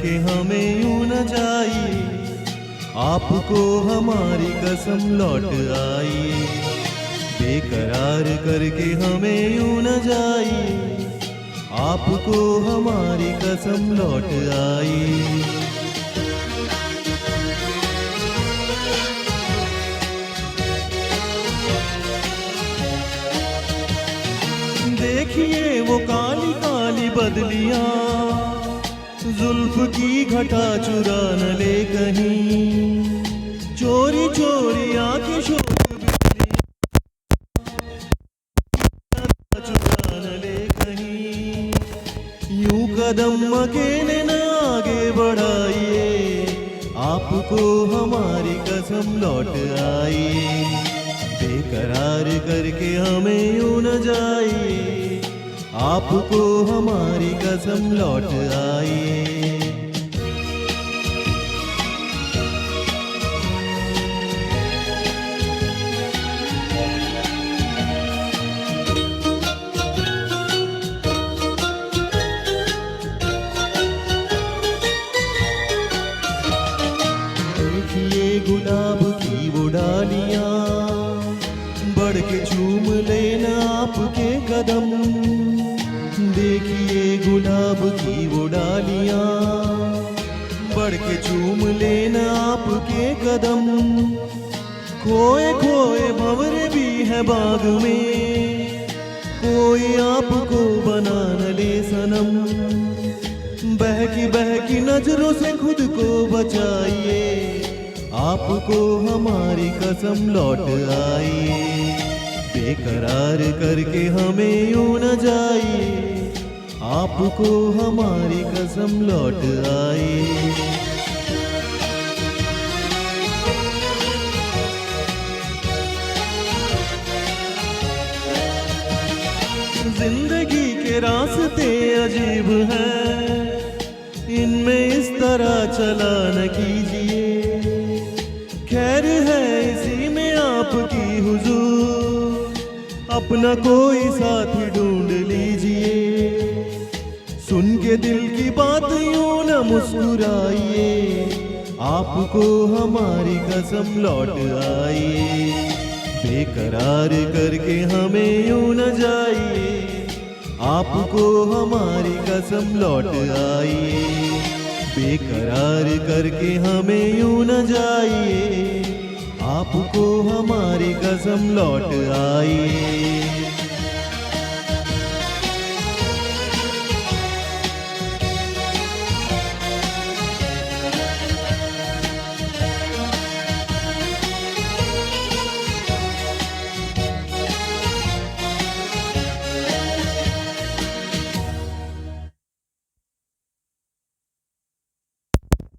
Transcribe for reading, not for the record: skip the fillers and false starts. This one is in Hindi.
करके हमें यूं न जाइए, आपको हमारी कसम लौट आई। बेकरार करके हमें यूं न जाइए, आपको हमारी कसम लौट आई। देखिए वो काली काली बदलियां, जुल्फ की घटा चुरा न ले कहीं, चोरी चोरी आंखें शोक बिजलियां चुरा न ले कहीं। यूं कदम अकेले न आगे बढ़ाइए, आपको हमारी कसम लौट आई। बेकरार करके हमें यूं न जाइए, आपको हमारी कसम लौट आई। देखिए गुलाब की वो डालियां, बढ़ के झूम लेना आपके कदम। देखिए गुलाब की वो डालियां, बढ़ के झूम लेना आपके कदम। खोए खोए भंवरे भी है बाग में, कोई आपको बना न ले सनम। बहकी नजरों से खुद को बचाइए, आपको हमारी कसम लौट आई। बेकरार करके हमें यूं न जाइए, आपको हमारी कसम लौट आई। जिंदगी के रास्ते अजीब हैं, इनमें इस तरह चला न कीजिए। खैर है इसी में आपकी हुजूर, अपना कोई साथी ढूंढ लीजिए। सुन के दिल की बात यूं न मुस्कुराइए, आपको हमारी कसम लौट आई। बेकरार करके हमें यूं न जाइए, आपको हमारी कसम लौट आई। बेकरार करके हमें यूं न जाइए, आपको हमारी कसम लौट आई।